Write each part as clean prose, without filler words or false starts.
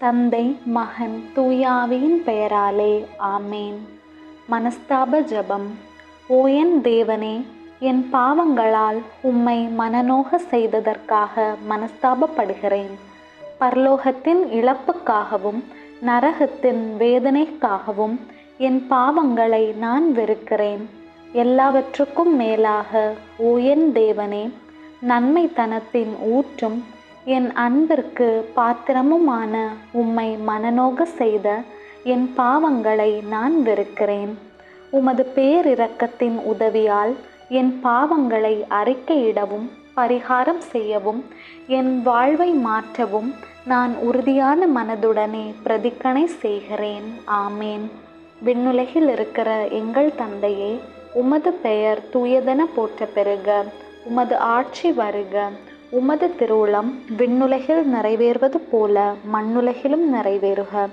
தந்தை, மகன், தூயாவியின் பெயராலே ஆமேன். மனஸ்தாப ஜெபம். ஓ என் தேவனே, என் பாவங்களால் உம்மை மனநோக செய்ததற்காக மனஸ்தாபப்படுகிறேன். பரலோகத்தின் இழப்புக்காகவும் நரகத்தின் வேதனைக்காகவும் என் பாவங்களை நான் வெறுக்கிறேன். எல்லாவற்றுக்கும் மேலாக ஓ என் தேவனே, நன்மைத்தனத்தின் ஊற்றும் என் அன்பிற்கு பாத்திரமுமான உம்மை மனநோக செய்த என் பாவங்களை நான் வெறுக்கிறேன். உமது பேரிரக்கத்தின் உதவியால் என் பாவங்களை அறிக்கையிடவும் பரிகாரம் செய்யவும் என் வாழ்வை மாற்றவும் நான் உறுதியான மனதுடனே பிரதிக்கணை செய்கிறேன். ஆமேன். விண்ணுலகில் இருக்கிற எங்கள் தந்தையே, உமது பெயர் தூயதென போற்ற பெறுக. உமது ஆட்சி வருக. உமது திருவுளம் விண்ணுலகில் நிறைவேறுவது போல மண்ணுலகிலும் நிறைவேறுக.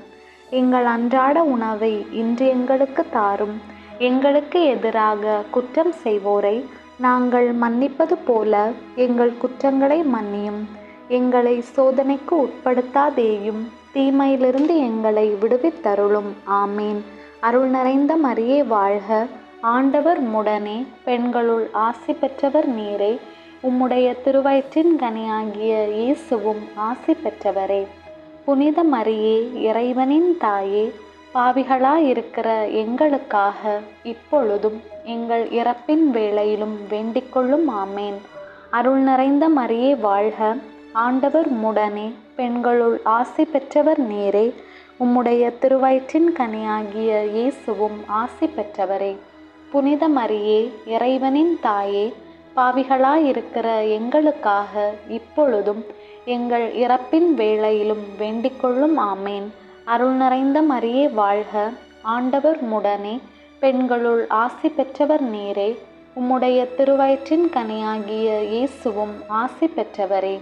எங்கள் அன்றாட உணவை இன்று எங்களுக்கு தாரும். எங்களுக்கு எதிராக குற்றம் செய்வோரை நாங்கள் மன்னிப்பது போல எங்கள் குற்றங்களை மன்னியும். எங்களை சோதனைக்கு உட்படுத்தாதேயும், தீமையிலிருந்து எங்களை விடுவித்தருளும். ஆமீன். அருள் நிறைந்த மரியே வாழ்க. ஆண்டவர் உம்முடனே, பெண்களுள் ஆசி பெற்றவர் நீரே. உம்முடைய திருவயிற்றின் கனியாகிய இயேசுவும் ஆசி பெற்றவரே. புனித மரியே, இறைவனின் தாயே, பாவிகளாயிருக்கிற எங்களுக்காக இப்பொழுதும் எங்கள் இறப்பின் வேளையிலும் வேண்டிக்கொள்ளும். ஆமேன். அருள் நிறைந்த மரியே வாழ்க. ஆண்டவர் உம்முடனே, பெண்களுள் ஆசி பெற்றவர் நீரே. உம்முடைய திருவயிற்றின் கனியாகிய இயேசுவும் ஆசி பெற்றவரே. புனித மரியே, இறைவனின் தாயே, பாவிகளாயிருக்கிற எங்களுக்காக இப்பொழுதும் எங்கள் இறப்பின் வேளையிலும் வேண்டிக்கொள்ளும். ஆமேன். அருள் நிறைந்த மரியே வாழ்க. ஆண்டவர் உம்முடனே, பெண்களுள் ஆசி பெற்றவர் நீரே. உம்முடைய திருவயிற்றின் கனியாகிய இயேசுவும் ஆசி பெற்றவரே.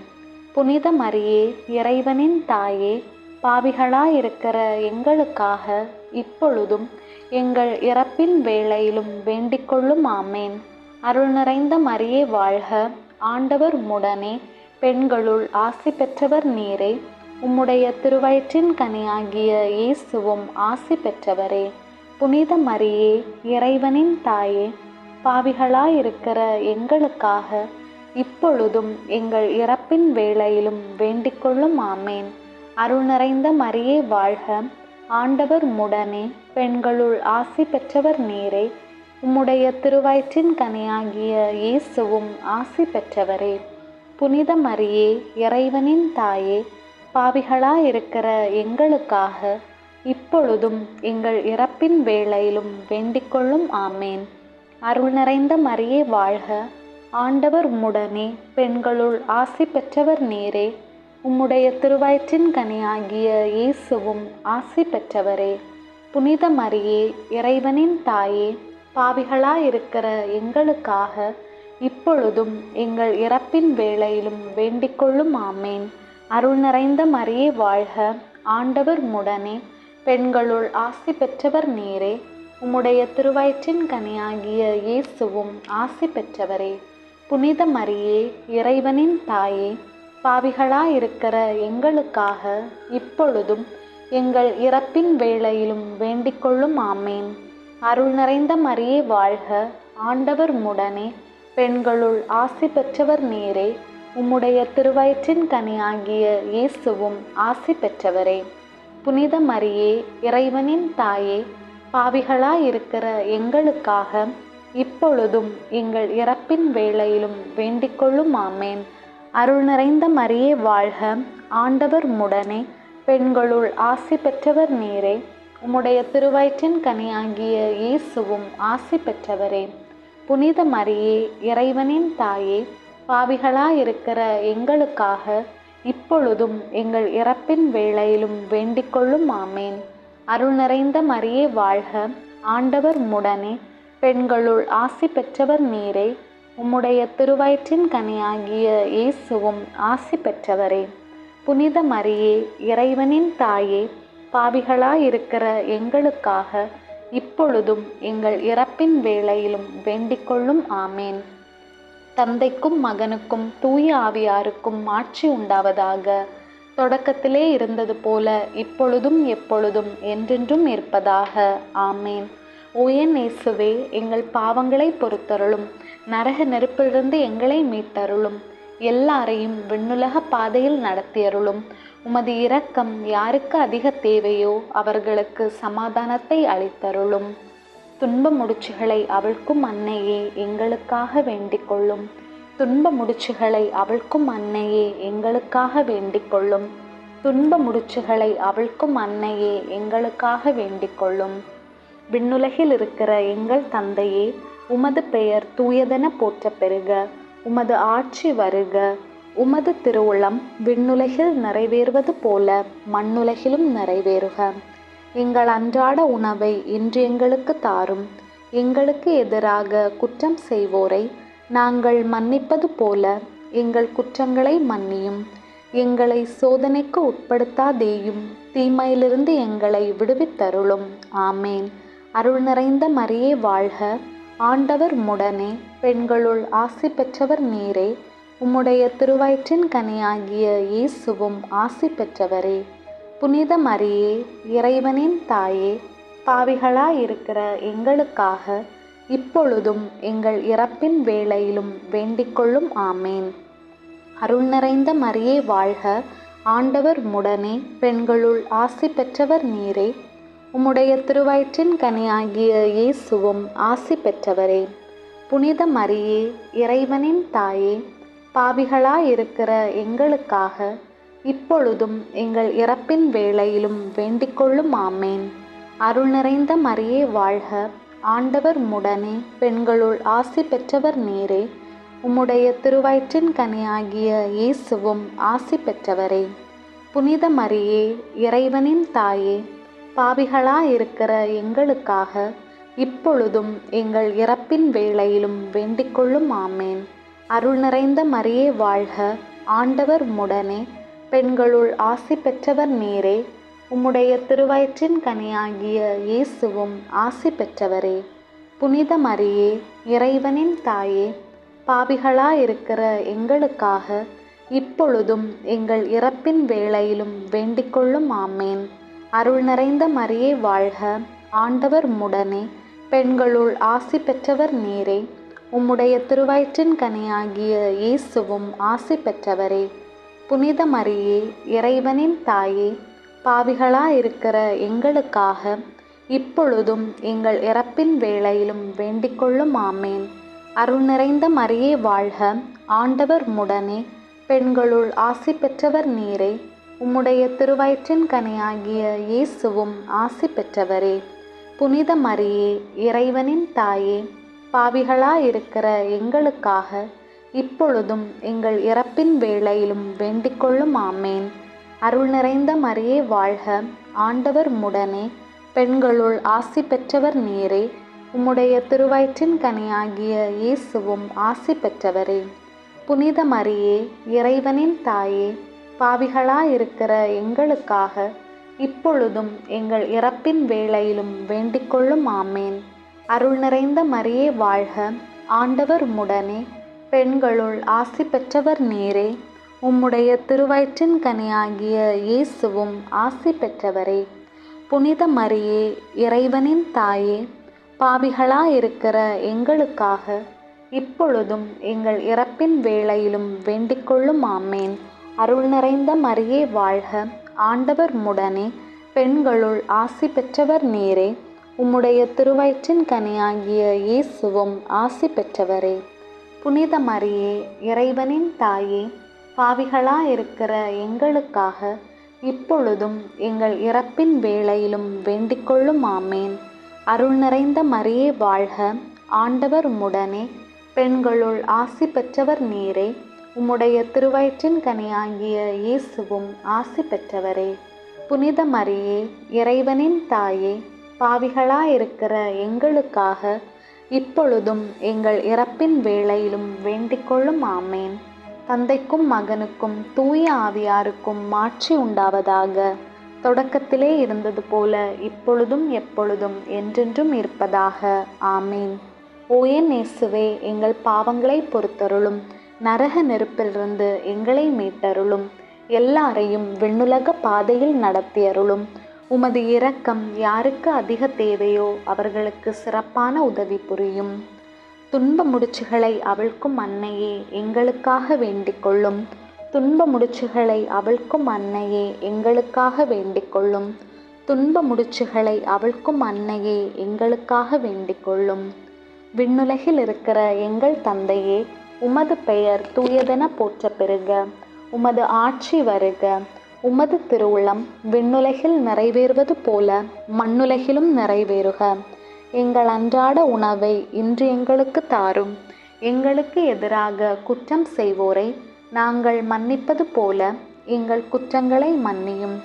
புனித மரியே, இறைவனின் தாயே, பாவிகளாயிருக்கிற எங்களுக்காக இப்பொழுதும் எங்கள் இறப்பின் வேளையிலும் வேண்டிக்கொள்ளும். ஆமேன். அருள் நிறைந்த மரியே வாழ்க. ஆண்டவர் உம்முடனே, பெண்களுள் ஆசி பெற்றவர் நீரே. உம்முடைய திருவயிற்றின் கனியாகிய இயேசுவும் ஆசி பெற்றவரே. புனித மரியே, இறைவனின் தாயே, பாவிகளாயிருக்கிற எங்களுக்காக இப்பொழுதும் எங்கள் இறப்பின் வேளையிலும் வேண்டிக்கொள்ளும். ஆமேன். அருள் நிறைந்த மரியே வாழ்க. ஆண்டவர் உம்முடனே, பெண்களுள் ஆசி பெற்றவர் நீரே. உம்முடைய திருவயிற்றின் கனியாகிய இயேசுவும் ஆசி பெற்றவரே. புனித மரியே, இறைவனின் தாயே, பாவிகளாயிருக்கிற எங்களுக்காக இப்பொழுதும் எங்கள் இறப்பின் வேளையிலும் வேண்டிக்கொள்ளும். ஆமேன். அருள் நிறைந்த மரியே வாழ்க. ஆண்டவர் உம்முடனே, பெண்களுள் ஆசி பெற்றவர் நீரே. உம்முடைய திருவயிற்றின் கனியாகிய இயேசுவும் ஆசி பெற்றவரே. புனித மரியே, இறைவனின் தாயே, பாவிகளாயிருக்கிற எங்களுக்காக இப்பொழுதும் எங்கள் இறப்பின் வேளையிலும் வேண்டிக்கொள்ளும். ஆமேன். அருள் நிறைந்த மரியே வாழ்க. ஆண்டவர் உம்முடனே, பெண்களுள் ஆசி பெற்றவர் நீரே. உம்முடைய திருவயிற்றின் கனியாகிய இயேசுவும் ஆசி பெற்றவரே. புனித மரியே, இறைவனின் தாயே, பாவிகளாயிருக்கிற எங்களுக்காக இப்பொழுதும் எங்கள் இறப்பின் வேளையிலும் வேண்டிக்கொள்ளும். ஆமேன். அருள் நிறைந்த மரியே வாழ்க. ஆண்டவர் உம்முடனே, பெண்களுள் ஆசி பெற்றவர் நீரே. உம்முடைய திருவயிற்றின் கனியாகிய இயேசுவும் ஆசி பெற்றவரே. புனித மரியே, இறைவனின் தாயே, பாவிகளாயிருக்கிற எங்களுக்காக இப்பொழுதும் எங்கள் இறப்பின் வேளையிலும் வேண்டிக்கொள்ளும். ஆமேன். அருள் நிறைந்த மரியே வாழ்க. ஆண்டவர் உம்முடனே, பெண்களுள் ஆசி பெற்றவர் நீரே. உம்முடைய திருவயிற்றின் கனியாகிய இயேசுவும் ஆசி பெற்றவரே. புனித மரியே, இறைவனின் தாயே, பாவிகளாயிருக்கிற எங்களுக்காக இப்பொழுதும் எங்கள் இறப்பின் வேளையிலும் வேண்டிக்கொள்ளும். ஆமேன். அருள் நிறைந்த மரியே வாழ்க. ஆண்டவர் உம்முடனே, பெண்களுள் ஆசி பெற்றவர் நீரே. உம்முடைய திருவயிற்றின் கனியாகிய இயேசுவும் ஆசி பெற்றவரே. புனித மரியே, இறைவனின் தாயே, பாவிகளாயிருக்கிற எங்களுக்காக இப்பொழுதும் எங்கள் இறப்பின் வேளையிலும் வேண்டிக்கொள்ளும். ஆமேன். தந்தைக்கும் மகனுக்கும் தூய ஆவியாருக்கும் ஆட்சி உண்டாவதாக. தொடக்கத்திலே இருந்தது போல இப்பொழுதும் எப்பொழுதும் என்றென்றும் இருப்பதாக. ஆமேன். ஓ என் இயேசுவே, எங்கள் பாவங்களை பொறுத்தருளும். நரக நெருப்பிலிருந்து எங்களை மீட்டருளும். எல்லாரையும் விண்ணுலக பாதையில் நடத்தியருளும். உமது இரக்கம் யாருக்கு அதிக தேவையோ அவர்களுக்கு சமாதானத்தை அளித்தருளும். துன்ப முடிச்சுகளை அவிழ்க்கும் அன்னையே எங்களுக்காக வேண்டிக் கொள்ளும். துன்ப முடிச்சுகளை அவிழ்க்கும் அன்னையே எங்களுக்காக வேண்டிக் கொள்ளும். துன்ப முடிச்சுகளை அவிழ்க்கும் அன்னையே எங்களுக்காக வேண்டிக் கொள்ளும். விண்ணுலகில் இருக்கிற எங்கள் தந்தையே, உமது பெயர் தூயதென போற்றப் பெறுக. உமது ஆட்சி வருக. உமது திருவுளம் விண்ணுலகில் நிறைவேறுவது போல மண்ணுலகிலும் நிறைவேறுக. எங்கள் அன்றாட உணவை இன்று எங்களுக்கு தாரும். எங்களுக்கு எதிராக குற்றம் செய்வோரை நாங்கள் மன்னிப்பது போல எங்கள் குற்றங்களை மன்னியும். எங்களை சோதனைக்கு உட்படுத்தாதேயும், தீமையிலிருந்து எங்களை விடுவித்தருளும். ஆமேன். அருள் நிறைந்த மரியே வாழ்க. ஆண்டவர் உம்முடனே, பெண்களுள் ஆசி பெற்றவர் நீரே. உம்முடைய திருவயிற்றின் கனியாகிய இயேசுவும் ஆசி பெற்றவரே. புனித மரியே, இறைவனின் தாயே, பாவிகளாயிருக்கிற எங்களுக்காக இப்பொழுதும் எங்கள் இறப்பின் வேளையிலும் வேண்டிக்கொள்ளும். ஆமேன். அருள் நிறைந்த மரியே வாழ்க. ஆண்டவர் உம்முடனே, பெண்களுள் ஆசி பெற்றவர் நீரே. உம்முடைய திருவயிற்றின் கனியாகிய இயேசுவும் ஆசி பெற்றவரே. புனித மரியே, இறைவனின் தாயே, பாவிகளாயிருக்கிற எங்களுக்காக இப்பொழுதும் எங்கள் இறப்பின் வேளையிலும் வேண்டிக்கொள்ளும். ஆமேன். அருள் நிறைந்த மரியே வாழ்க. ஆண்டவர் உம்முடனே, பெண்களுள் ஆசி பெற்றவர் நீரே. உம்முடைய திருவயிற்றின் கனியாகிய இயேசுவும் ஆசி பெற்றவரே. புனித மரியே, இறைவனின் தாயே, பாவிகளாயிருக்கிற எங்களுக்காக இப்பொழுதும் எங்கள் இறப்பின் வேளையிலும் வேண்டிக்கொள்ளும். ஆமேன். அருள் நிறைந்த மரியே வாழ்க. ஆண்டவர் உம்முடனே, பெண்களுள் ஆசி பெற்றவர் நீரே. உம்முடைய திருவயிற்றின் கனியாகிய இயேசுவும் ஆசி பெற்றவரே. புனித மரியே, இறைவனின் தாயே, பாவிகளாயிருக்கிற எங்களுக்காக இப்பொழுதும் எங்கள் இறப்பின் வேளையிலும் வேண்டிக்கொள்ளும். ஆமேன். அருள் நிறைந்த மரியே வாழ்க. ஆண்டவர் உம்முடனே, பெண்களுள் ஆசி பெற்றவர் நீரே. உம்முடைய திருவயிற்றின் கனியாகிய இயேசுவும் ஆசி பெற்றவரே. புனித மரியே, இறைவனின் தாயே, பாவிகளாயிருக்கிற எங்களுக்காக இப்பொழுதும் எங்கள் இறப்பின் வேளையிலும் வேண்டிக்கொள்ளும். ஆமேன். அருள் நிறைந்த மரியே வாழ்க. ஆண்டவர் உம்முடனே, பெண்களுள் ஆசி பெற்றவர் நீரே. உம்முடைய திருவயிற்றின் கனியாகிய இயேசுவும் ஆசி பெற்றவரே. புனித மரியே, இறைவனின் தாயே, பாவிகளாயிருக்கிற எங்களுக்காக இப்பொழுதும் எங்கள் இறப்பின் வேளையிலும் வேண்டிக்கொள்ளும். ஆமேன். அருள் நிறைந்த மரியே வாழ்க. ஆண்டவர் உம்முடனே, பெண்களுள் ஆசி பெற்றவர் நீரே. உம்முடைய திருவயிற்றின் கனியாகிய இயேசுவும் ஆசி பெற்றவரே. புனித மரியே, இறைவனின் தாயே, பாவிகளாயிருக்கிற எங்களுக்காக இப்பொழுதும் எங்கள் இறப்பின் வேளையிலும் வேண்டிக்கொள்ளும். ஆமேன். அருள் நிறைந்த மரியே வாழ்க. ஆண்டவர் உம்முடனே, பெண்களுள் ஆசி பெற்றவர் நீரே. உம்முடைய திருவயிற்றின் கனியாகிய இயேசுவும் ஆசி பெற்றவரே. புனித மரியே, இறைவனின் தாயே, பாவிகளாயிருக்கிற எங்களுக்காக இப்பொழுதும் எங்கள் இறப்பின் வேளையிலும் வேண்டிக்கொள்ளும். ஆமேன். அருள் நிறைந்த மரியே வாழ்க. ஆண்டவர் உம்முடனே, பெண்களுள் ஆசி பெற்றவர் நீரே. உம்முடைய திருவயிற்றின் கனியாகிய இயேசுவும் ஆசி பெற்றவரே. புனித மரியே, இறைவனின் தாயே, பாவிகளாயிருக்கிற எங்களுக்காக இப்பொழுதும் எங்கள் இறப்பின் வேளையிலும் வேண்டிக்கொள்ளும். ஆமேன். அருள் நிறைந்த மரியே வாழ்க. ஆண்டவர் உம்முடனே, பெண்களுள் ஆசி பெற்றவர் நீரே. உம்முடைய திருவயிற்றின் கனியாகிய இயேசுவும் ஆசி பெற்றவரே. புனித மரியே, இறைவனின் தாயே, பாவிகளாயிருக்கிற எங்களுக்காக இப்பொழுதும் எங்கள் இறப்பின் வேளையிலும் வேண்டிக்கொள்ளும். ஆமேன். தந்தைக்கும் மகனுக்கும் தூய ஆவியாருக்கும் மாட்சி உண்டாவதாக. தொடக்கத்திலே இருந்தது போல இப்பொழுதும் எப்பொழுதும் என்றென்றும் இருப்பதாக. ஆமேன். ஓ என் இயேசுவே, எங்கள் பாவங்களை பொறுத்தருளும். நரக நெருப்பிலிருந்து எங்களை மீட்டருளும். எல்லாரையும் விண்ணுலக பாதையில் நடத்தியருளும். உமது இரக்கம் யாருக்கு அதிக தேவையோ அவர்களுக்கு சிறப்பான உதவி புரியும். துன்ப முடிச்சுகளை அவிழ்க்கும் அன்னையே எங்களுக்காக வேண்டிக் கொள்ளும். துன்ப முடிச்சுகளை அவிழ்க்கும் அன்னையே எங்களுக்காக வேண்டிக் கொள்ளும். துன்ப முடிச்சுகளை அவிழ்க்கும் அன்னையே எங்களுக்காக வேண்டிக் கொள்ளும். விண்ணுலகில் இருக்கிற எங்கள் தந்தையே, உமது பெயர் தூயதென போற்ற பெறுக. உமது ஆட்சி வருக. உமது திருவுளம் விண்ணுலகில் நிறைவேறுவது போல மண்ணுலகிலும் நிறைவேறுக. எங்கள் அன்றாட உணவை இன்று எங்களுக்கு தாரும். எங்களுக்கு எதிராக குற்றம் செய்வோரை நாங்கள் மன்னிப்பது போல எங்கள் குற்றங்களை மன்னியும்.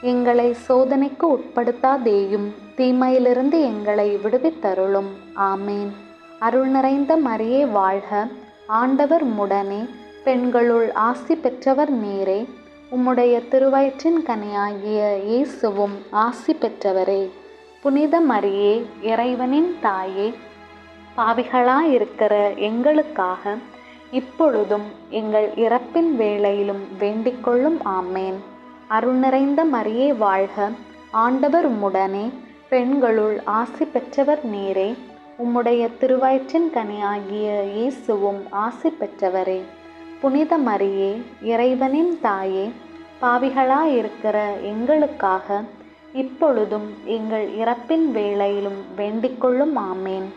எங்களை சோதனைக்கு உட்படுத்தாதேயும், தீமையிலிருந்து எங்களை விடுவித்தருளும். ஆமேன். அருள் நிறைந்த மரியே வாழ்க. ஆண்டவர் உம்முடனே, பெண்களுள் ஆசி பெற்றவர் நீரே. உம்முடைய திருவயிற்றின் கனியாகிய இயேசுவும் ஆசி பெற்றவரே. புனித மரியே, இறைவனின் தாயே, பாவிகளாயிருக்கிற எங்களுக்காக இப்பொழுதும் எங்கள் இறப்பின் வேளையிலும் வேண்டிக்கொள்ளும். ஆமேன். அருள் நிறைந்த மரியே வாழ்க. ஆண்டவர் உம்முடனே, பெண்களுள் ஆசி பெற்றவர் நீரே. உம்முடைய திருவயிற்றின் கனியாகிய இயேசுவும் ஆசி பெற்றவரே. புனித மரியே, இறைவனின் தாயே, பாவிகளாயிருக்கிற எங்களுக்காக இப்பொழுதும் எங்கள் இறப்பின் வேளையிலும் வேண்டிக்கொள்ளும். ஆமேன்.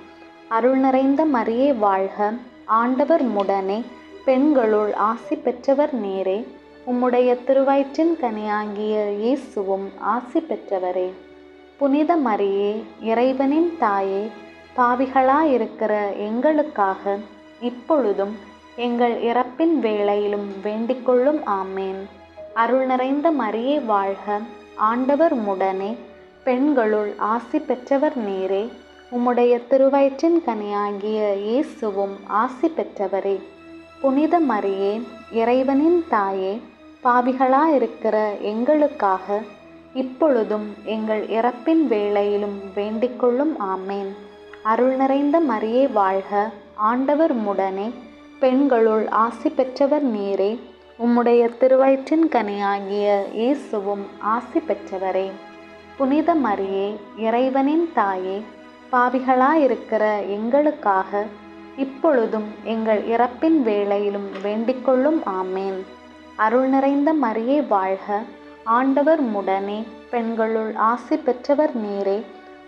அருள் நிறைந்த மரியே வாழ்க. ஆண்டவர் உம்முடனே, பெண்களுள் ஆசி பெற்றவர் நீரே. உம்முடைய திருவயிற்றின் கனியாகிய இயேசுவும் ஆசி பெற்றவரே. புனித மரியே, இறைவனின் தாயே, பாவிகளாயிருக்கிற எங்களுக்காக இப்பொழுதும் எங்கள் இறப்பின் வேளையிலும் வேண்டிக்கொள்ளும். ஆமேன். அருள் நிறைந்த மரியே வாழ்க. ஆண்டவர் உம்முடனே, பெண்களுள் ஆசி பெற்றவர் நீரே. உம்முடைய திருவயிற்றின் கனியாகிய இயேசுவும் ஆசி பெற்றவரே. புனித மரியே, இறைவனின் தாயே, பாவிகளாயிருக்கிற எங்களுக்காக இப்பொழுதும் எங்கள் இறப்பின் வேளையிலும் வேண்டிக்கொள்ளும். ஆமேன். அருள் நிறைந்த மரியே வாழ்க. ஆண்டவர் உம்முடனே, பெண்களுள் ஆசி பெற்றவர் நீரே. உம்முடைய திருவயிற்றின் கனியாகிய இயேசுவும் ஆசி பெற்றவரே. புனித மரியே, இறைவனின் தாயே, பாவிகளாயிருக்கிற எங்களுக்காக இப்பொழுதும் எங்கள் இறப்பின் வேளையிலும் வேண்டிக்கொள்ளும். ஆமேன். அருள் நிறைந்த மரியே வாழ்க. ஆண்டவர் உம்முடனே, பெண்களுள் ஆசி பெற்றவர் நீரே.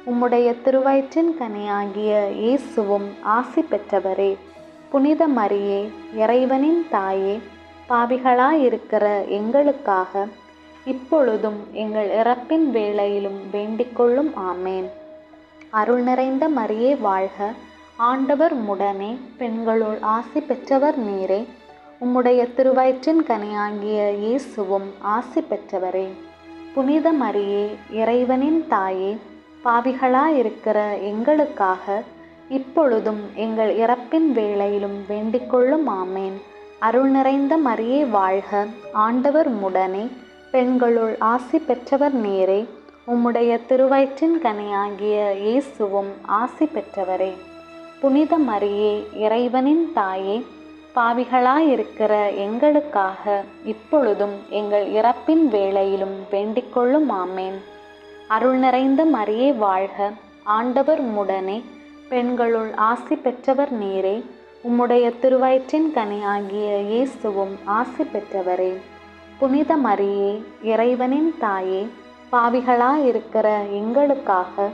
உம்முடைய திருவயிற்றின் கனியாகிய இயேசுவும் ஆசி பெற்றவரே. புனித மரியே, இறைவனின் தாயே, பாவிகளாயிருக்கிற எங்களுக்காக இப்பொழுதும் எங்கள் இறப்பின் வேளையிலும் வேண்டிக்கொள்ளும். ஆமேன். அருள் நிறைந்த மரியே வாழ்க. ஆண்டவர் உம்முடனே, பெண்களுள் ஆசி பெற்றவர் நீரே. உம்முடைய திருவயிற்றின் கனியாகிய இயேசுவும் ஆசி பெற்றவரே. புனித மரியே, இறைவனின் தாயே, பாவிகளாயிருக்கிற எங்களுக்காக இப்பொழுதும் எங்கள் இறப்பின் வேளையிலும் வேண்டிக்கொள்ளும். ஆமேன். அருள் நிறைந்த மரியே வாழ்க. ஆண்டவர் உம்முடனே, பெண்களுள் ஆசி பெற்றவர் நீரே. உம்முடைய திருவயிற்றின் கனியாகிய இயேசுவும் ஆசி பெற்றவரே. புனித மரியே, இறைவனின் தாயே, பாவிகளாயிருக்கிற எங்களுக்காக இப்பொழுதும் எங்கள் இறப்பின் வேளையிலும் வேண்டிக்கொள்ளும். ஆமேன். அருள் நிறைந்த மரியே வாழ்க. ஆண்டவர் உம்முடனே, பெண்களுள் ஆசி பெற்றவர் நீரே. உம்முடைய திருவயிற்றின் கனியாகிய இயேசுவும் ஆசி பெற்றவரே. புனித மரியே, இறைவனின் தாயே, பாவிகளாயிருக்கிற எங்களுக்காக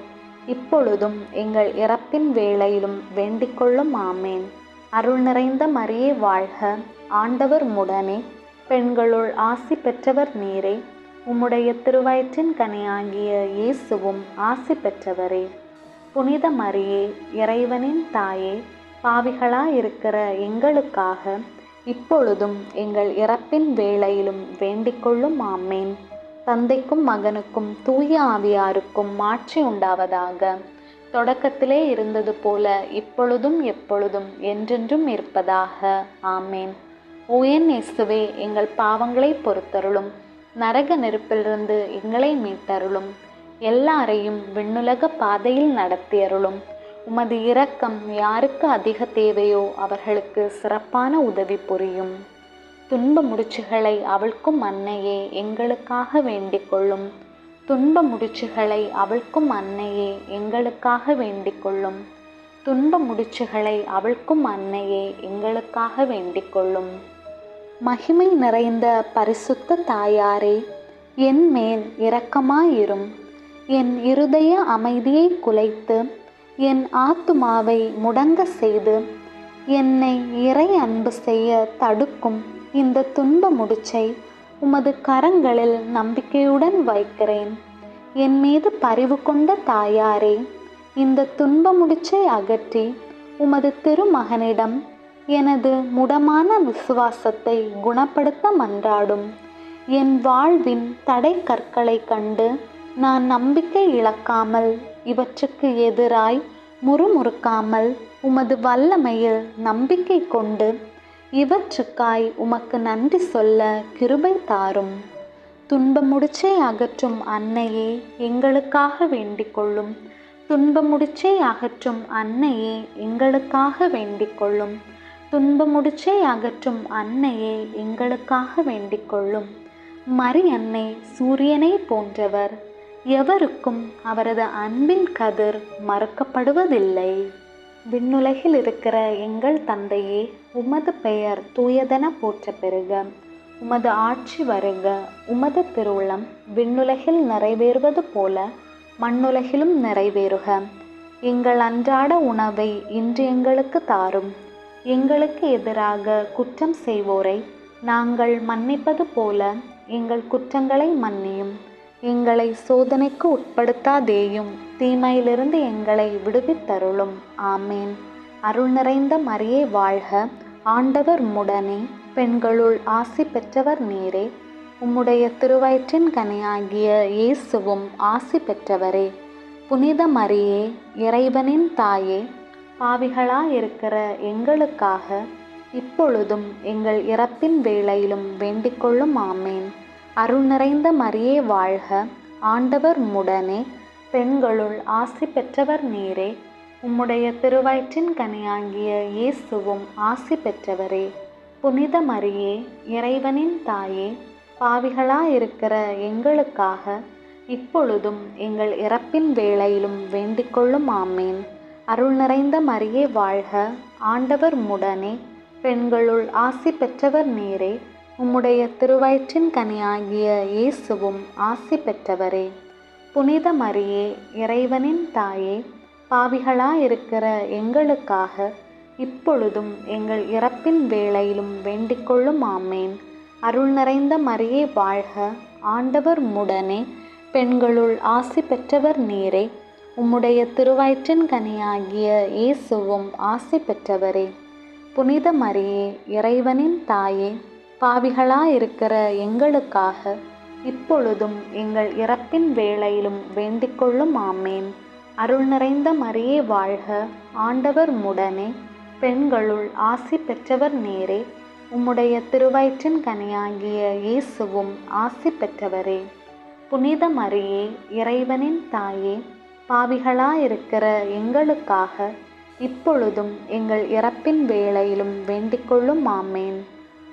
இப்பொழுதும் எங்கள் இறப்பின் வேளையிலும் வேண்டிக்கொள்ளும். ஆமேன். அருள் நிறைந்த மரியே வாழ்க. ஆண்டவர் உம்முடனே, பெண்களுள் ஆசி பெற்றவர் நீரே. உம்முடைய திருவயிற்றின் கனியாகிய இயேசுவும் ஆசி பெற்றவரே. புனித மரியே, இறைவனின் தாயே, பாவிகளாயிருக்கிற எங்களுக்காக இப்பொழுதும் எங்கள் இறப்பின் வேளையிலும் வேண்டிக்கொள்ளும். ஆமேன். தந்தைக்கும் மகனுக்கும் தூய ஆவியாருக்கும் மாட்சி உண்டாவதாக. தொடக்கத்திலே இருந்தது போல இப்பொழுதும் எப்பொழுதும் என்றென்றும் இருப்பதாக. ஆமேன். ஓ என் இயேசுவே, எங்கள் பாவங்களை பொறுத்தருளும். நரக நெருப்பிலிருந்து எங்களை மீட்டருளும். எல்லாரையும் விண்ணுலக பாதையில் நடத்தியருளும். உமது இரக்கம் யாருக்கு அதிக தேவையோ அவர்களுக்கு சிறப்பான உதவி புரியும். துன்ப முடிச்சுகளை அவிழ்க்கும் அன்னையே எங்களுக்காக வேண்டிக் கொள்ளும். துன்ப முடிச்சுகளை அவிழ்க்கும் அன்னையே எங்களுக்காக வேண்டிக் கொள்ளும். துன்ப முடிச்சுகளை அவிழ்க்கும் அன்னையே எங்களுக்காக வேண்டிக் கொள்ளும். மகிமை நிறைந்த பரிசுத்த தாயாரே, என் மேல் இரக்கமாயிரும். என் இருதய அமைதியை குலைத்து என் ஆத்துமாவை முடங்க செய்து என்னை இறை அன்பு செய்ய தடுக்கும் இந்த துன்ப முடிச்சை உமது கரங்களில் நம்பிக்கையுடன் வைக்கிறேன். என் மீது பரிவு கொண்ட தாயாரே, இந்த துன்ப முடிச்சை அகற்றி உமது திருமகனிடம் எனது முடமான விசுவாசத்தை குணப்படுத்த மன்றாடும். என் வாழ்வின் தடை கற்களை கண்டு நான் நம்பிக்கை இழக்காமல், இவற்றுக்கு எதிராய் முறுமுறுக்காமல், உமது வல்லமையில் நம்பிக்கை கொண்டு இவற்றுக்காய் உமக்கு நன்றி சொல்ல கிருபை தாரும். துன்ப முடிச்சை அகற்றும் அன்னையே எங்களுக்காக வேண்டிக் கொள்ளும். துன்ப முடிச்சை அகற்றும் அன்னையே எங்களுக்காக வேண்டிக் கொள்ளும். துன்ப முடிச்சை அகற்றும் அன்னையே எங்களுக்காக வேண்டிக் கொள்ளும். மரி அன்னை சூரியனை போன்றவர், எவருக்கும் அவரது அன்பின் கதிர் மறுக்கப்படுவதில்லை. விண்ணுலகில் இருக்கிற எங்கள் தந்தையே, உமது பெயர் தூயதென போற்ற பெறுக. உமது ஆட்சி வருக. உமது திருவுளம் விண்ணுலகில் நிறைவேறுவது போல மண்ணுலகிலும் நிறைவேறுக. எங்கள் அன்றாட உணவை இன்று எங்களுக்கு தாரும். எங்களுக்கு எதிராக குற்றம் செய்வோரை நாங்கள் மன்னிப்பது போல எங்கள் குற்றங்களை மன்னியும். எங்களை சோதனைக்கு உட்படுத்தாதேயும், தீமையிலிருந்து எங்களை விடுவித்தருளும். ஆமேன். அருள் நிறைந்த மரியே வாழ்க. ஆண்டவர் உம்முடனே, பெண்களுள் ஆசி பெற்றவர் நீரே. உம்முடைய திருவயிற்றின் கனியாகிய இயேசுவும் ஆசி பெற்றவரே. புனித மரியே, இறைவனின் தாயே, பாவிகளாயிருக்கிற எங்களுக்காக இப்பொழுதும் எங்கள் இறப்பின் வேளையிலும் வேண்டிக்கொள்ளும். ஆமேன். அருள் நிறைந்த மரியே வாழ்க. ஆண்டவர் உம்முடனே, பெண்களுள் ஆசி பெற்றவர் நீரே. உம்முடைய திருவயிற்றின் கனியாகிய இயேசுவும் ஆசி பெற்றவரே. புனித மரியே, இறைவனின் தாயே, பாவிகளாயிருக்கிற எங்களுக்காக இப்பொழுதும் எங்கள் இறப்பின் வேளையிலும் வேண்டிக்கொள்ளும். ஆமேன். அருள் நிறைந்த மரியே வாழ்க. ஆண்டவர் உம்முடனே, பெண்களுள் ஆசி பெற்றவர் நீரே. உம்முடைய திருவயிற்றின் கனியாகிய இயேசுவும் ஆசி பெற்றவரே. புனித மரியே, இறைவனின் தாயே, பாவிகளாயிருக்கிற எங்களுக்காக இப்பொழுதும் எங்கள் இறப்பின் வேளையிலும் வேண்டிக்கொள்ளும். ஆமேன். அருள் நிறைந்த மரியே வாழ்க. ஆண்டவர் உம்முடனே, பெண்களுள் ஆசி பெற்றவர் நீரே. உம்முடைய திருவயிற்றின் கனியாகிய இயேசுவும் ஆசி பெற்றவரே. புனித மரியே, இறைவனின் தாயே, பாவிகளாயிருக்கிற எங்களுக்காக இப்பொழுதும் எங்கள் இறப்பின் வேளையிலும் வேண்டிக்கொள்ளும். ஆமேன். அருள் நிறைந்த மரியே வாழ்க. ஆண்டவர் உம்முடனே, பெண்களுள் ஆசி பெற்றவர் நீரே. உம்முடைய திருவயிற்றின் கனியாகிய இயேசுவும் ஆசி பெற்றவரே. புனித மரியே, இறைவனின் தாயே, பாவிகளாயிருக்கிற எங்களுக்காக இப்பொழுதும் எங்கள் இறப்பின் வேளையிலும் வேண்டிக்கொள்ளும். ஆமேன்.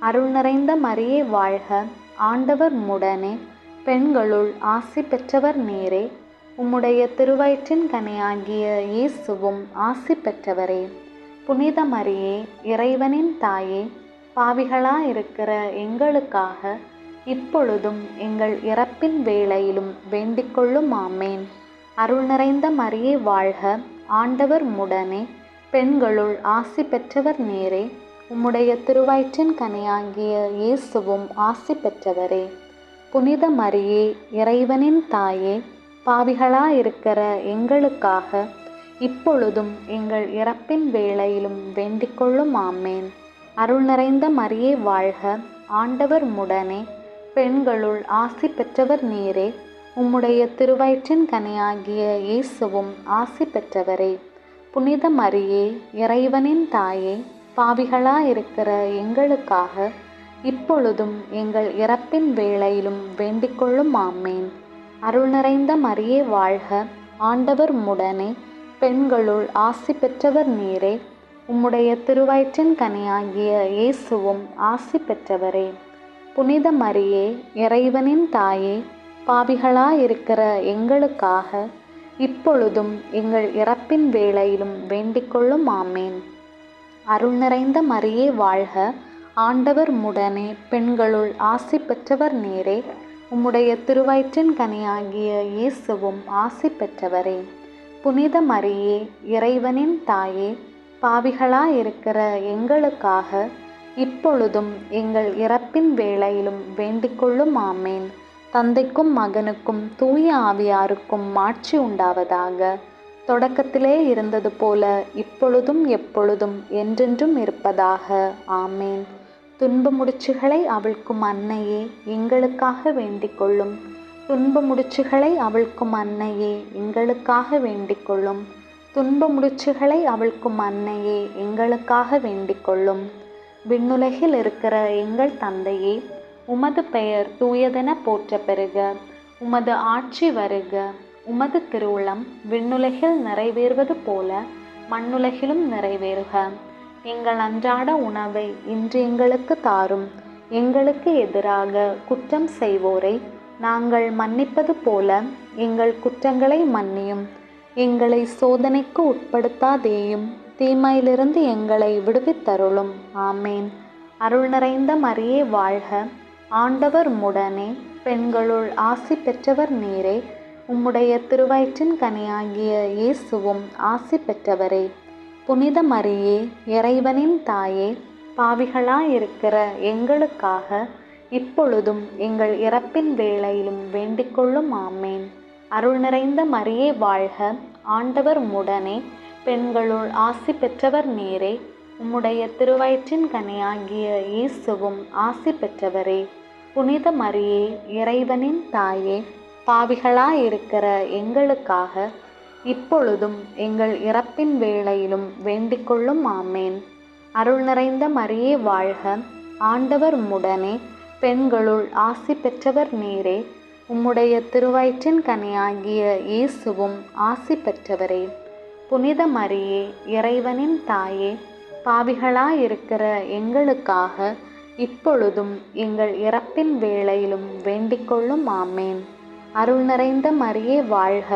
அருள் நிறைந்த மரியே வாழ்க. ஆண்டவர் உம்முடனே, பெண்களுள் ஆசி பெற்றவர் நீரே. உம்முடைய திருவயிற்றின் கனியாகிய இயேசுவும் ஆசி பெற்றவரே. புனித மரியே, இறைவனின் தாயே, பாவிகளாயிருக்கிற எங்களுக்காக இப்பொழுதும் எங்கள் இறப்பின் வேளையிலும் வேண்டிக்கொள்ளும். ஆமேன். அருள் நிறைந்த மரியே வாழ்க. ஆண்டவர் உம்முடனே, பெண்களுள் ஆசி பெற்றவர் நீரே. உம்முடைய திருவயிற்றின் கனியாகிய இயேசுவும் ஆசி பெற்றவரே. புனித மரியே, இறைவனின் தாயே, பாவிகளாயிருக்கிற எங்களுக்காக இப்பொழுதும் எங்கள் இறப்பின் வேளையிலும் வேண்டிக்கொள்ளும். ஆமேன். அருள் நிறைந்த மரியே வாழ்க. ஆண்டவர் உம்முடனே, பெண்களுள் ஆசி பெற்றவர் நீரே. உம்முடைய திருவயிற்றின் கனியாகிய இயேசுவும் ஆசி பெற்றவரே. புனித மரியே, இறைவனின் தாயே, பாவிகளாயிருக்கிற எங்களுக்காக இப்பொழுதும் எங்கள் இறப்பின் வேளையிலும் வேண்டிக்கொள்ளும். ஆமேன். அருள் நிறைந்த மரியே வாழ்க. ஆண்டவர் உம்முடனே, பெண்களுள் ஆசி பெற்றவர் நீரே. உம்முடைய திருவயிற்றின் கனியாகிய இயேசுவும் ஆசி பெற்றவரே. புனித மரியே, இறைவனின் தாயே, பாவிகளாயிருக்கிற எங்களுக்காக இப்பொழுதும் எங்கள் இறப்பின் வேளையிலும் வேண்டிக்கொள்ளும். ஆமேன். அருள் நிறைந்த மரியே வாழ்க, ஆண்டவர் உம்முடனே, பெண்களுள் ஆசி பெற்றவர் நீரே. உம்முடைய திருவயிற்றின் கனியாகிய இயேசுவும் ஆசி பெற்றவரே. புனித மரியே, இறைவனின் தாயே, பாவிகளாயிருக்கிற எங்களுக்காக இப்பொழுதும் எங்கள் இறப்பின் வேளையிலும் வேண்டிக்கொள்ளும். ஆமேன். தந்தைக்கும் மகனுக்கும் தூய ஆவியாருக்கும் மாட்சி உண்டாவதாக. தொடக்கத்திலே இருந்தது போல இப்பொழுதும் எப்பொழுதும் என்றென்றும் இருப்பதாக. ஆமேன். துன்ப முடிச்சுகளை அவிழ்க்கும் அன்னையே, எங்களுக்காக வேண்டிக்கொள்ளும். துன்ப முடிச்சுகளை அவிழ்க்கும் அன்னையே, எங்களுக்காக வேண்டிக்கொள்ளும். துன்ப முடிச்சுகளை அவிழ்க்கும் அன்னையே, எங்களுக்காக வேண்டிக்கொள்ளும். விண்ணுலகில் இருக்கிற எங்கள் தந்தையே, உமது பெயர் தூயதென போற்ற பெறுக. உமது ஆட்சி வருக. உமது திருவுளம் விண்ணுலகில் நிறைவேறுவது போல மண்ணுலகிலும் நிறைவேறுக. எங்கள் அன்றாட உணவை இன்று எங்களுக்கு தாரும். எங்களுக்கு எதிராக குற்றம் செய்வோரை நாங்கள் மன்னிப்பது போல எங்கள் குற்றங்களை மன்னியும். எங்களை சோதனைக்கு உட்படுத்தாதேயும், தீமையிலிருந்து எங்களை விடுவித்தருளும். ஆமேன். அருள் நிறைந்த மரியே வாழ்க, ஆண்டவர் உம்முடனே, பெண்களுள் ஆசி பெற்றவர் நீரே. உம்முடைய திருவயிற்றின் கனியாகிய இயேசுவும் ஆசி பெற்றவரே. புனித மரியே, இறைவனின் தாயே, பாவிகளாயிருக்கிற எங்களுக்காக இப்பொழுதும் எங்கள் இறப்பின் வேளையிலும் வேண்டிக்கொள்ளும். ஆமேன். அருள் நிறைந்த மரியே வாழ்க, ஆண்டவர் உம்முடனே, பெண்களுள் ஆசி பெற்றவர் நீரே. உம்முடைய திருவயிற்றின் கனியாகிய இயேசுவும் ஆசி பெற்றவரே. புனித மரியே, இறைவனின் தாயே, பாவிகளாயிருக்கிற எங்களுக்காக இப்பொழுதும் எங்கள் இறப்பின் வேளையிலும் வேண்டிக்கொள்ளும். ஆமேன். அருள் நிறைந்த மரியே வாழ்க, ஆண்டவர் உம்முடனே, பெண்களுள் ஆசி பெற்றவர் நீரே. உம்முடைய திருவயிற்றின் கனியாகிய இயேசுவும் ஆசி பெற்றவரே. புனித மரியே, இறைவனின் தாயே, பாவிகளாயிருக்கிற எங்களுக்காக இப்பொழுதும் எங்கள் இறப்பின் வேளையிலும் வேண்டிக்கொள்ளும். ஆமேன். அருள் நிறைந்த மரியே வாழ்க,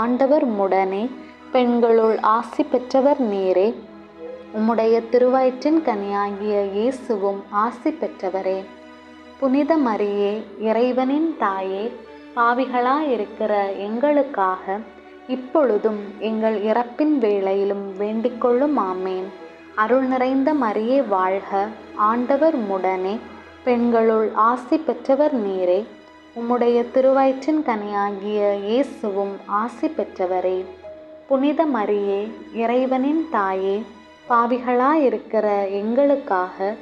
ஆண்டவர் உம்முடனே, பெண்களுள் ஆசி பெற்றவர் நீரே. உம்முடைய திருவயிற்றின் கனியாகிய இயேசுவும் ஆசி பெற்றவரே. புனித மரியே, இறைவனின் தாயே, பாவிகளாயிருக்கிற எங்களுக்காக இப்பொழுதும் எங்கள் இறப்பின் வேளையிலும் வேண்டிக்கொள்ளும். ஆமேன். அருள் நிறைந்த மரியே வாழ்க, ஆண்டவர் உம்முடனே, பெண்களுள் ஆசி பெற்றவர் நீரே. உம்முடைய திருவயிற்றின் கனியாகிய இயேசுவும் ஆசி பெற்றவரே. புனித மரியே, இறைவனின் தாயே, பாவிகளாயிருக்கிற எங்களுக்காக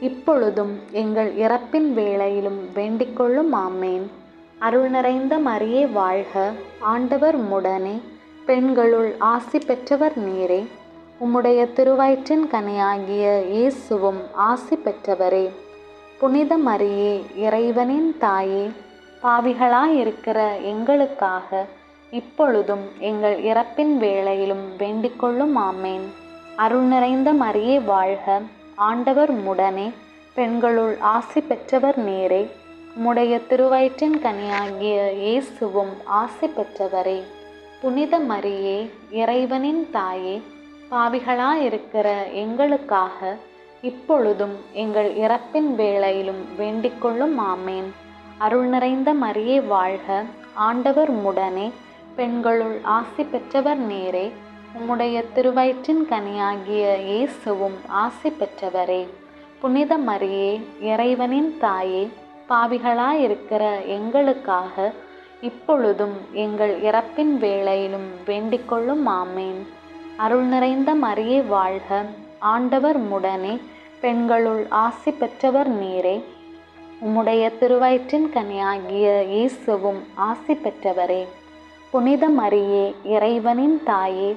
இப்பொழுதும் எங்கள் இறப்பின் வேளையிலும் வேண்டிக்கொள்ளும். ஆமேன். அருள் நிறைந்த மரியே வாழ்க, ஆண்டவர் உம்முடனே, பெண்களுள் ஆசி பெற்றவர் நீரே. உம்முடைய திருவயிற்றின் கனியாகிய இயேசுவும் ஆசி பெற்றவரே. புனித மரியே, இறைவனின் தாயே, பாவிகளாயிருக்கிற எங்களுக்காக இப்பொழுதும் எங்கள் இறப்பின் வேளையிலும் வேண்டிக்கொள்ளும். ஆமேன். அருள் நிறைந்த மரியே வாழ்க, ஆண்டவர் உம்முடனே, பெண்களுள் ஆசி பெற்றவர் நீரே. உம்முடைய திருவயிற்றின் கனியாகிய இயேசுவும் ஆசி பெற்றவரே. புனித மரியே, இறைவனின் தாயே, பாவிகளாயிருக்கிற எங்களுக்காக இப்பொழுதும் எங்கள் இறப்பின் வேளையிலும் வேண்டிக்கொள்ளும். ஆமேன். அருள் நிறைந்த மரியே வாழ்க, ஆண்டவர் உம்முடனே, பெண்களுள் ஆசி பெற்றவர் நீரே. உம்முடைய திருவயிற்றின் கனியாகிய இயேசுவும் ஆசி பெற்றவரே. புனித மரியே, இறைவனின் தாயே, பாவிகளாயிருக்கிற எங்களுக்காக இப்பொழுதும் எங்கள் இறப்பின் வேளையிலும் வேண்டிக்கொள்ளும். ஆமேன். அருள் நிறைந்த மரியே வாழ்க, ஆண்டவர் உம்முடனே, பெண்களுள் ஆசி பெற்றவர் நீரே. உம்முடைய திருவயிற்றின் கனியாகிய இயேசுவும் ஆசி பெற்றவரே. புனித மரியே, இறைவனின் தாயே,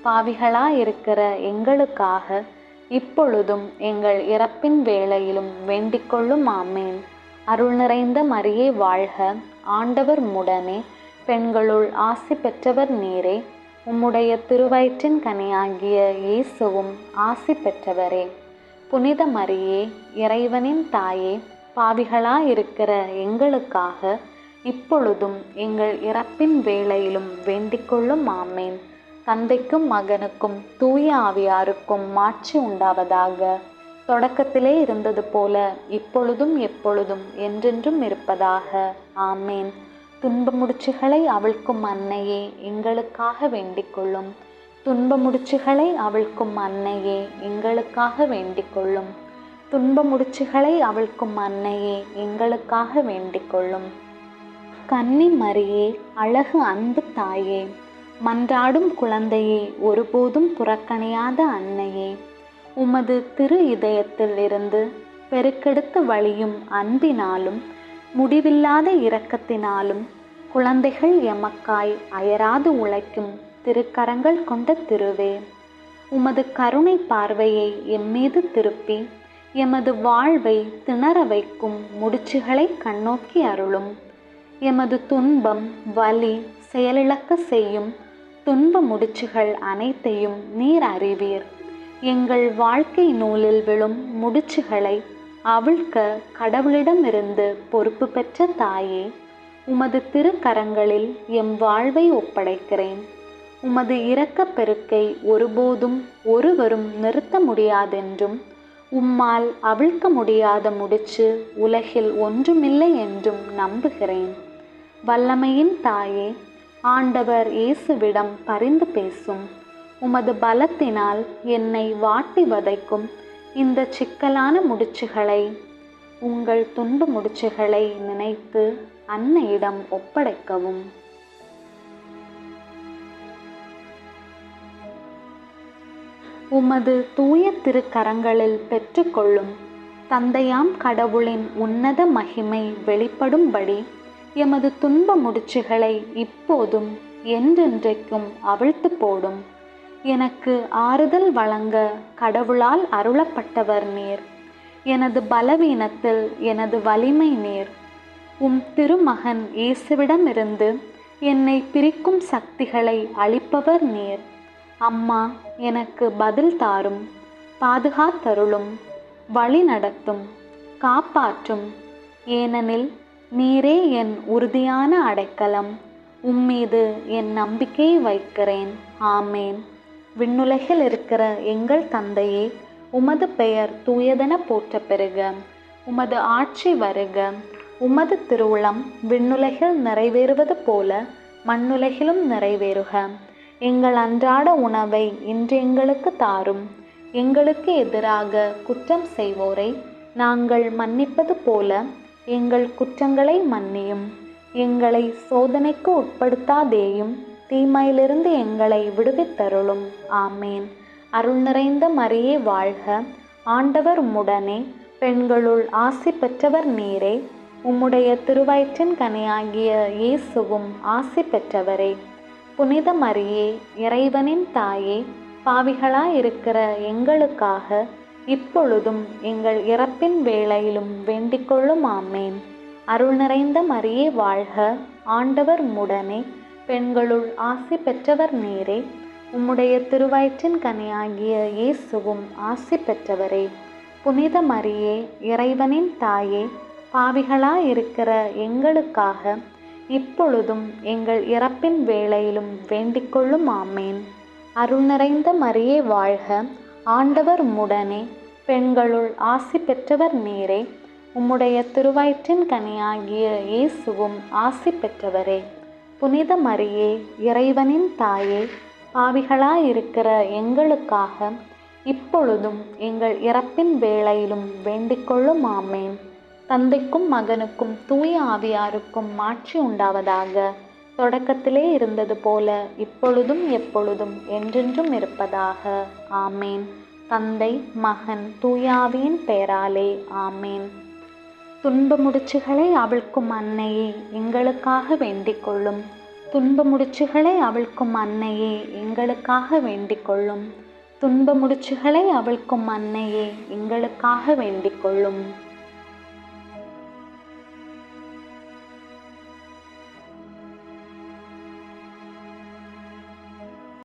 பாவிகளாயிருக்கிற எங்களுக்காக இப்பொழுதும் எங்கள் இறப்பின் வேளையிலும் வேண்டிக்கொள்ளும். ஆமேன். அருள் நிறைந்த மரியே வாழ்க, ஆண்டவர் உம்முடனே, பெண்களுள் ஆசி பெற்றவர் நீரே. உம்முடைய திருவயிற்றின் கனியாகிய இயேசுவும் ஆசி பெற்றவரே. புனித மரியே, இறைவனின் தாயே, பாவிகளாயிருக்கிற எங்களுக்காக இப்பொழுதும் எங்கள் இறப்பின் வேளையிலும் வேண்டிக்கொள்ளும். ஆமேன். தந்தைக்கும் மகனுக்கும் தூய ஆவியாருக்கும் மாட்சி உண்டாவதாக. தொடக்கத்திலே இருந்தது போல இப்பொழுதும் எப்பொழுதும் என்றென்றும் இருப்பதாக. ஆமேன். துன்ப முடிச்சுகளை அவிழ்க்கும் அன்னையே, எங்களுக்காக வேண்டிக்கொள்ளும். துன்ப முடிச்சுகளை அவிழ்க்கும் அன்னையே, எங்களுக்காக வேண்டிக்கொள்ளும். துன்ப முடிச்சுகளை அவிழ்க்கும் அன்னையே, எங்களுக்காக வேண்டிக்கொள்ளும். கன்னி மரியே, அழகு அன்பு தாயே, மன்றாடும் குழந்தையே, ஒருபோதும் புறக்கணியாத அன்னையே, உமது திரு இதயத்தில் இருந்து பெருக்கெடுத்து வழியும் அன்பினாலும் முடிவில்லாத இரக்கத்தினாலும் குழந்தைகள் எமக்காய் அயராது உழைக்கும் திருக்கரங்கள் கொண்ட திருவே, உமது கருணை பார்வையை எம்மீது திருப்பி எமது வாழ்வை திணற வைக்கும் முடிச்சுகளை கண்ணோக்கி அருளும். எமது துன்பம், வலி, செயலிழக்க செய்யும் துன்ப முடிச்சுகள் அனைத்தையும் நீர் அறிவீர். எங்கள் வாழ்க்கை நூலில் விழும் முடிச்சுகளை அவிழ்க்க கடவுளிடமிருந்து பொறுப்பு பெற்ற தாயே, உமது திருக்கரங்களில் எம் வாழ்வை ஒப்படைக்கிறேன். உமது இரக்கப் பெருக்கை ஒருபோதும் ஒருவரும் நிறுத்த முடியாதென்றும், உம்மால் அவிழ்க்க முடியாத முடிச்சு உலகில் ஒன்றுமில்லை என்றும் நம்புகிறேன். வல்லமையின் தாயே, ஆண்டவர் இயேசுவிடம் பரிந்து பேசும். உமது பலத்தினால் என்னை வாட்டி வதைக்கும் இந்த சிக்கலான முடிச்சுகளை, உங்கள் துன்ப முடிச்சுகளை நினைத்து அன்னையிடம் ஒப்படைக்கவும். உமது தூய திருக்கரங்களில் பெற்றுக்கொள்ளும். தந்தையாம் கடவுளின் உன்னத மகிமை வெளிப்படும்படி எமது துன்ப முடிச்சுகளை இப்போதும் என்றென்றைக்கும் அவிழ்த்து போடும். எனக்கு ஆறுதல் வழங்க கடவுளால் அருளப்பட்டவர் நீர். எனது பலவீனத்தில் எனது வலிமை நீர். உம் திருமகன் இயேசுவிடமிருந்து என்னை பிரிக்கும் சக்திகளை அளிப்பவர் நீர். அம்மா, எனக்கு பதில் தாரும், பாதுகாத்தருளும், வழி நடத்தும், காப்பாற்றும். ஏனெனில் நீரே என் உறுதியான அடைக்கலம். உம்மீது என் நம்பிக்கையை வைக்கிறேன். ஆமேன். விண்ணுலகில் இருக்கிற எங்கள் தந்தையே, உமது பெயர் தூயதென போற்ற பெறுக. உமது ஆட்சி வருக. உமது திருவுளம் விண்ணுலகில் நிறைவேறுவது போல மண்ணுலகிலும் நிறைவேறுக. எங்கள் அன்றாட உணவை இன்று எங்களுக்கு தாரும். எங்களுக்கு எதிராக குற்றம் செய்வோரை நாங்கள் மன்னிப்பது போல எங்கள் குற்றங்களை மன்னியும். எங்களை சோதனைக்கு உட்படுத்தாதேயும், தீமையிலிருந்து எங்களை விடுவித்தருளும். ஆமேன். அருள் நிறைந்த மரியே வாழ்க. ஆண்டவர் உம்முடனே, பெண்களுள் ஆசி பெற்றவர் நீரே. உம்முடைய திருவயிற்றின் கனியாகிய இயேசுவும் ஆசி பெற்றவரே. புனித மரியே, இறைவனின் தாயே, பாவிகளாயிருக்கிற எங்களுக்காக இப்பொழுதும் எங்கள் இறப்பின் வேளையிலும் வேண்டிக்கொள்ளும். ஆமேன். அருள் நிறைந்த மரியே வாழ்க. ஆண்டவர் உம்முடனே, பெண்களுள் ஆசி பெற்றவர் நீரே. உம்முடைய திருவயிற்றின் கனியாகிய இயேசுவும் ஆசி பெற்றவரே. புனித மரியே, இறைவனின் தாயே, பாவிகளாயிருக்கிற எங்களுக்காக இப்பொழுதும் எங்கள் இறப்பின் வேளையிலும் வேண்டிக்கொள்ளும். ஆமேன். அருள் நிறைந்த மரியே வாழ்க. ஆண்டவர் உம்முடனே, பெண்களுள் ஆசி பெற்றவர் நீரே. உம்முடைய திருவயிற்றின் கனியாகிய இயேசுவும் ஆசி பெற்றவரே. புனித மரியே, இறைவனின் தாயே, பாவிகளாயிருக்கிற எங்களுக்காக இப்பொழுதும் எங்கள் இறப்பின் வேளையிலும் வேண்டிக்கொள்ளும். ஆமேன். தந்தைக்கும் மகனுக்கும் தூய ஆவியாருக்கும் மாட்சி உண்டாவதாக. தொடக்கத்திலே இருந்தது போல இப்பொழுதும் எப்பொழுதும் என்றென்றும் இருப்பதாக. ஆமேன். தந்தை, மகன், தூய ஆவியின் பெயராலே. ஆமேன். துன்ப முடிச்சுகளை அவிழ்க்கும் அன்னையே, எங்களுக்காக வேண்டிக் கொள்ளும். துன்ப முடிச்சுகளை அவிழ்க்கும் அன்னையே, எங்களுக்காக வேண்டிக் கொள்ளும். துன்ப முடிச்சுகளை அவிழ்க்கும் அன்னையே, எங்களுக்காக வேண்டிக் கொள்ளும்.